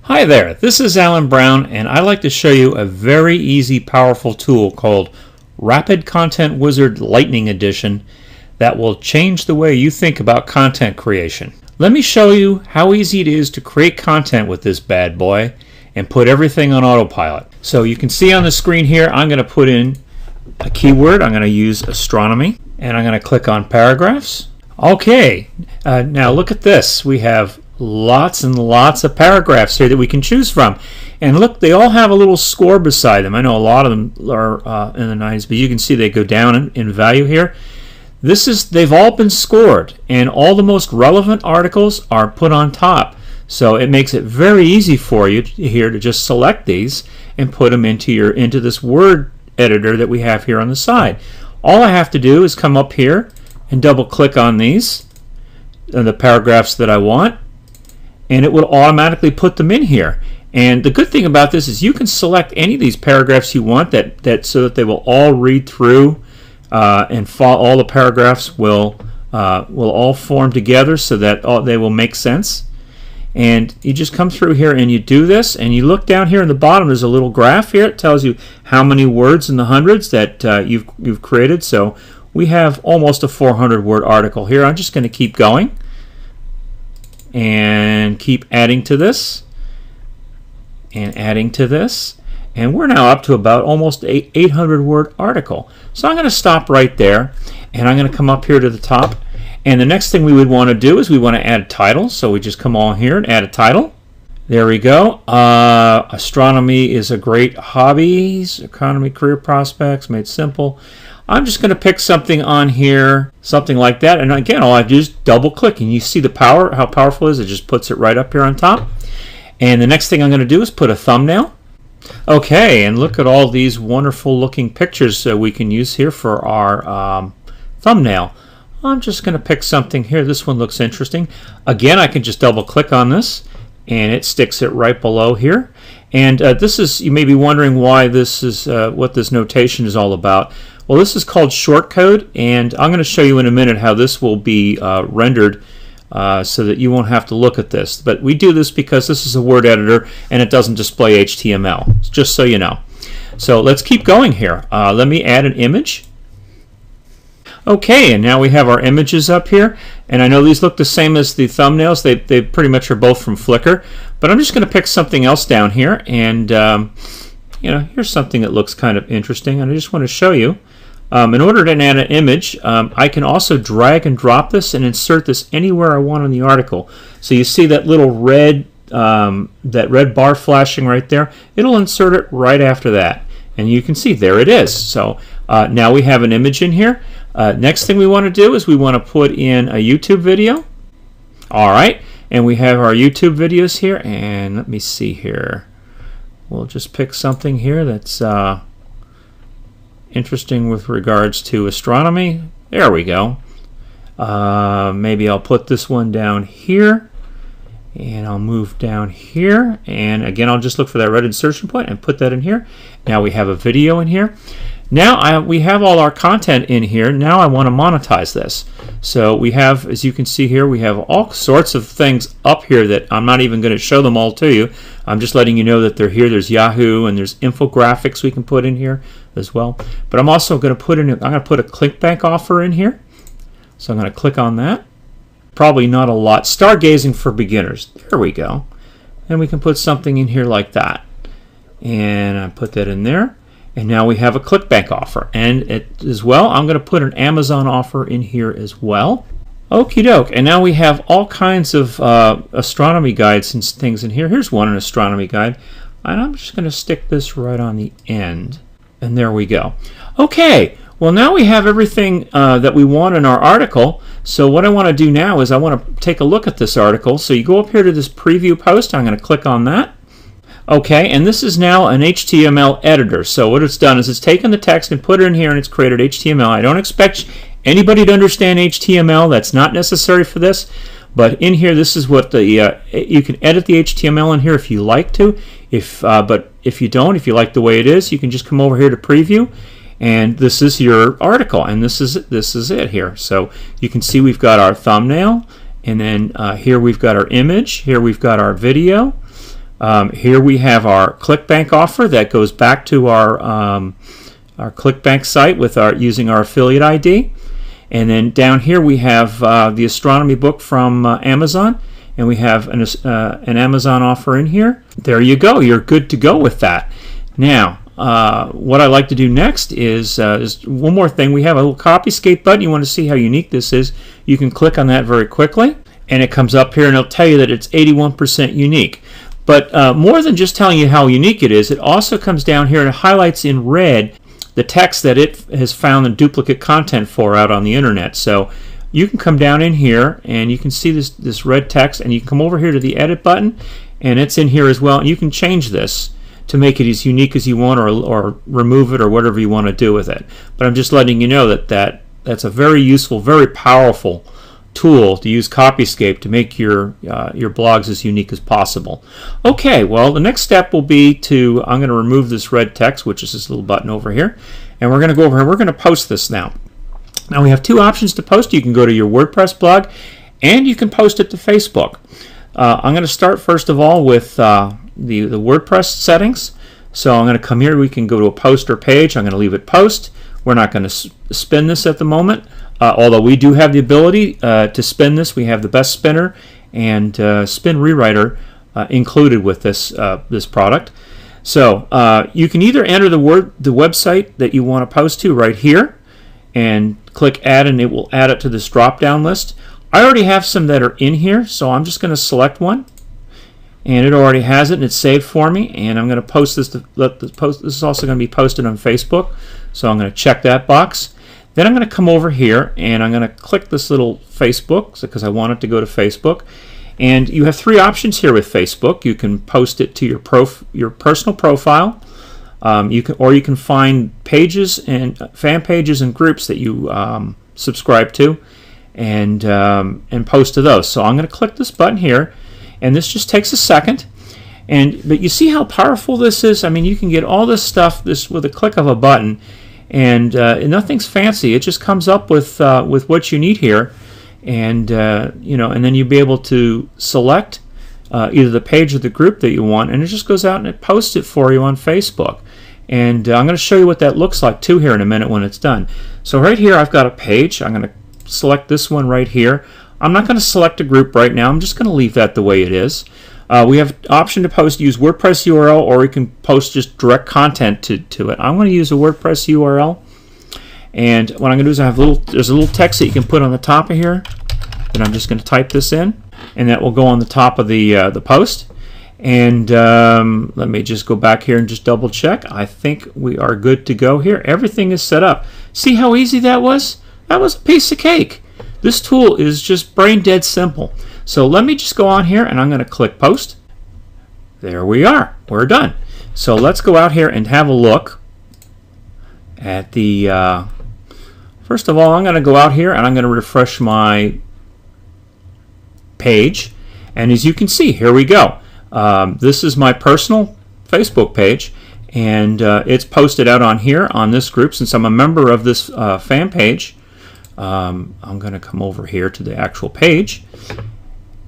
Hi there, this is Alan Brown, and I'd like to show you a very easy, powerful tool called Rapid Content Wizard Lightning Edition that will change the way you think about content creation. Let me show you how easy it is to create content with this bad boy and put everything on autopilot. So you can see on the screen here, I'm going to put in a keyword. I'm going to use astronomy, and I'm going to click on paragraphs. Okay, now look at this. We have lots and lots of paragraphs here that we can choose from, and look, they all have a little score beside them. I know a lot of them are in the 90s, but you can see they go down in value here. They've all been scored, and all the most relevant articles are put on top, so it makes it very easy for you here to just select these and put them into this word editor that we have here on the side. All I have to do is come up here and double click on these the paragraphs that I want, and it will automatically put them in here. And the good thing about this is you can select any of these paragraphs you want so that they will all read through and all the paragraphs will all form together so that they will make sense. And you just come through here and you do this, and you look down here in the bottom, there's a little graph here. It tells you how many words in the hundreds that you've created. So we have almost a 400-word article here. I'm just going to keep going and keep adding to this and adding to this, and we're now up to about almost an 800-word article. So I'm going to stop right there, and I'm going to come up here to the top, and the next thing we would want to do is we want to add a title. So we just come on here and add a title. There we go. Astronomy is a great hobby. Economy, career prospects, made simple. I'm just going to pick something on here, something like that. And again, all I do is double click, and you see the power, how powerful it is. It just puts it right up here on top. And the next thing I'm going to do is put a thumbnail. Okay, and look at all these wonderful looking pictures that we can use here for our thumbnail. I'm just going to pick something here. This one looks interesting. Again, I can just double click on this, and it sticks it right below here. And this is, you may be wondering why this is, what this notation is all about. Well, this is called shortcode, and I'm going to show you in a minute how this will be rendered so that you won't have to look at this. But we do this because this is a word editor and it doesn't display HTML, just so you know. So let's keep going here. Let me add an image. Okay, and now we have our images up here, and I know these look the same as the thumbnails. They pretty much are both from Flickr, but I'm just going to pick something else down here, and you know, here's something that looks kind of interesting, and I just want to show you. In order to add an image, I can also drag and drop this and insert this anywhere I want in the article. So you see that little red bar flashing right there? It'll insert it right after that, and you can see there it is. So now we have an image in here. Next thing we want to do is we want to put in a YouTube video. All right, and we have our YouTube videos here, and let me see here. We'll just pick something here that's interesting with regards to astronomy. There we go. Maybe I'll put this one down here, and I'll move down here, and again I'll just look for that red insertion point and put that in here. Now we have a video in here. Now we have all our content in here. Now I want to monetize this. So we have, as you can see here, we have all sorts of things up here that I'm not even going to show them all to you. I'm just letting you know that they're here. There's Yahoo, and there's infographics we can put in here as well. But I'm also going to put in, I'm going to put a ClickBank offer in here. So I'm going to click on that. Probably not a lot. Stargazing for beginners. There we go. And we can put something in here like that. And I put that in there. And now we have a ClickBank offer. And as well, I'm going to put an Amazon offer in here as well. Okie doke. And now we have all kinds of astronomy guides and things in here. Here's one, an astronomy guide. And I'm just going to stick this right on the end. And there we go. Okay. Well, now we have everything that we want in our article. So what I want to do now is I want to take a look at this article. So you go up here to this preview post. I'm going to click on that. Okay, and this is now an HTML editor. So what it's done is it's taken the text and put it in here, and it's created HTML. I don't expect anybody to understand HTML. That's not necessary for this. But in here, this is what the you can edit the HTML in here if you like to. But if you don't, if you like the way it is, you can just come over here to preview, and this is your article, and this is it here. So you can see we've got our thumbnail, and then here we've got our image. Here we've got our video. Here we have our ClickBank offer that goes back to our ClickBank site with using our affiliate ID. And then down here we have the astronomy book from Amazon, and we have an Amazon offer in here. There you go. You're good to go with that. Now, what I like to do next is one more thing. We have a little Copyscape button. You want to see how unique this is. You can click on that very quickly, and it comes up here, and it'll tell you that it's 81% unique. But more than just telling you how unique it is, it also comes down here and it highlights in red the text that it has found the duplicate content for out on the internet. So you can come down in here and you can see this red text, and you can come over here to the edit button, and it's in here as well, and you can change this to make it as unique as you want, or remove it, or whatever you want to do with it. But I'm just letting you know that's a very useful, very powerful tool to use Copyscape to make your blogs as unique as possible. Okay, well, the next step will be I'm going to remove this red text, which is this little button over here, and we're going to go over and we're going to post this now. Now we have two options to post. You can go to your WordPress blog, and you can post it to Facebook. I'm going to start first of all with the WordPress settings. So I'm going to come here. We can go to a poster page. I'm going to leave it post. We're not going to spin this at the moment. Although we do have the ability to spin this. We have the best spinner and spin rewriter included with this product. So you can either enter the website that you want to post to right here and click add, and it will add it to this drop down list. I already have some that are in here, so I'm just going to select one, and it already has it and it's saved for me, and I'm going to post this this is also going to be posted on Facebook, so I'm going to check that box. Then I'm going to come over here and I'm going to click this little Facebook because I want it to go to Facebook. And you have three options here with Facebook. You can post it to your personal profile. You can find pages and fan pages and groups that you subscribe to, and post to those. So I'm going to click this button here, and this just takes a second. But you see how powerful this is? I mean, you can get all this stuff with a click of a button. And nothing's fancy. It just comes up with what you need here, and and then you'll be able to select either the page or the group that you want, and it just goes out and it posts it for you on Facebook. And I'm going to show you what that looks like too here in a minute when it's done. So right here I've got a page. I'm going to select this one right here. I'm not going to select a group right now. I'm just going to leave that the way it is. We have option to use WordPress URL, or we can post just direct content to it. I'm going to use a WordPress URL, and what I'm going to do is there's a little text that you can put on the top of here, and I'm just going to type this in, and that will go on the top of the post. And let me just go back here and just double check. I think we are good to go here. Everything is set up. See how easy that was? That was a piece of cake. This tool is just brain dead simple. So let me just go on here and I'm going to click post. There we are. We're done. So let's go out here and have a look at the first of all, I'm going to go out here and I'm going to refresh my page, and as you can see, here we go. This is my personal Facebook page, and it's posted out on here on this group. Since I'm a member of this fan page, I'm going to come over here to the actual page,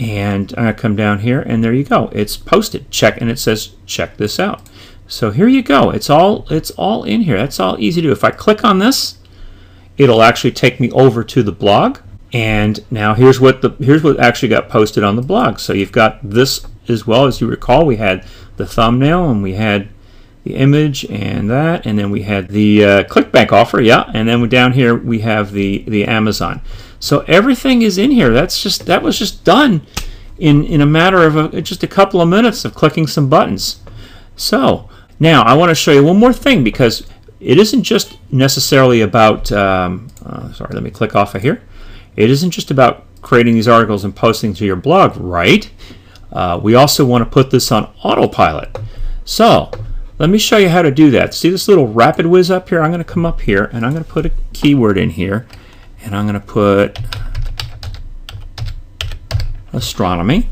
and I'm going to come down here, and there you go. It's posted. Check, and it says check this out. So here you go. It's all in here. That's all easy to do. If I click on this, it'll actually take me over to the blog. And now here's what actually got posted on the blog. So you've got this as well. As you recall, we had the thumbnail, and we had the image and that, and then we had the ClickBank offer, yeah, and then down here we have the Amazon. So everything is in here. That was just done in a matter of just a couple of minutes of clicking some buttons. So now I want to show you one more thing, because it isn't just necessarily about sorry, let me click off of here. It isn't just about creating these articles and posting to your blog, right? We also want to put this on autopilot. So let me show you how to do that. See this little rapid whiz up here? I'm going to come up here and I'm going to put a keyword in here, and I'm going to put astronomy,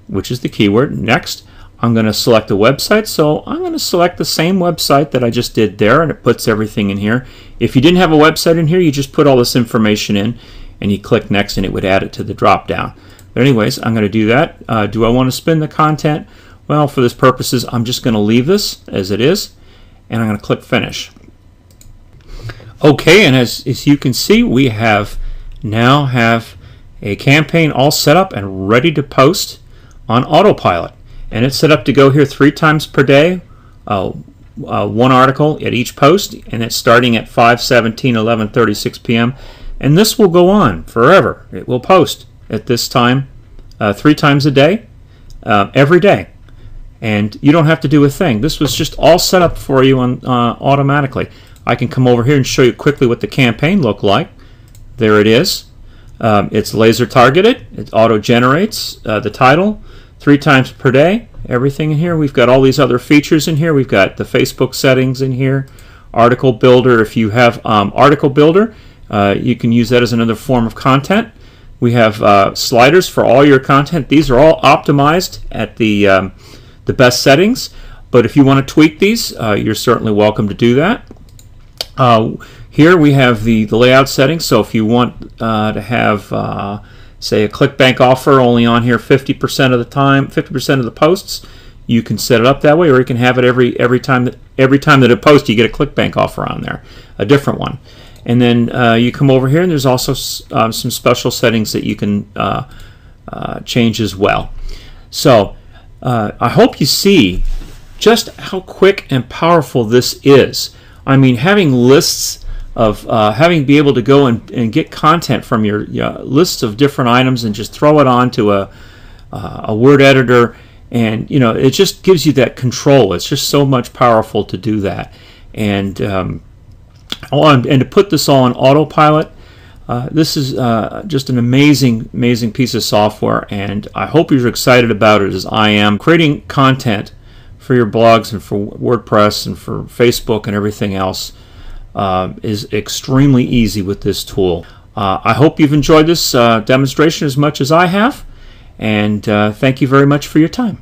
which is the keyword. Next, I'm going to select a website. So I'm going to select the same website that I just did there, and it puts everything in here. If you didn't have a website in here, you just put all this information in and you click next, and it would add it to the drop down. But anyways, I'm going to do that. Do I want to spin the content? Well, for this purposes, I'm just going to leave this as it is, and I'm going to click Finish. Okay, and as you can see, we now have a campaign all set up and ready to post on autopilot. And it's set up to go here 3 times per day, one article at each post, and it's starting at 5:17, 11:36 p.m. And this will go on forever. It will post at this time 3 times a day, every day. And you don't have to do a thing. This was just all set up for you automatically. I can come over here and show you quickly what the campaign looked like. There it is. It's laser targeted. It auto generates the title 3 times per day. Everything in here. We've got all these other features in here. We've got the Facebook settings in here. Article builder. If you have article builder, you can use that as another form of content. We have sliders for all your content. These are all optimized at the best settings. But if you want to tweak these, you're certainly welcome to do that. Here we have the layout settings. So if you want to have say a ClickBank offer only on here 50% of the time, 50% of the posts, you can set it up that way, or you can have it every time that it posts, you get a ClickBank offer on there, a different one. And then you come over here, and there's also some special settings that you can change as well. So I hope you see just how quick and powerful this is. I mean, having lists of be able to go and get content from your lists of different items and just throw it onto a word editor, and it just gives you that control. It's just so much powerful to do that, and to put this all on autopilot. This is just an amazing piece of software, and I hope you're excited about it as I am. Creating content for your blogs and for WordPress and for Facebook and everything else is extremely easy with this tool. I hope you've enjoyed this demonstration as much as I have, and thank you very much for your time.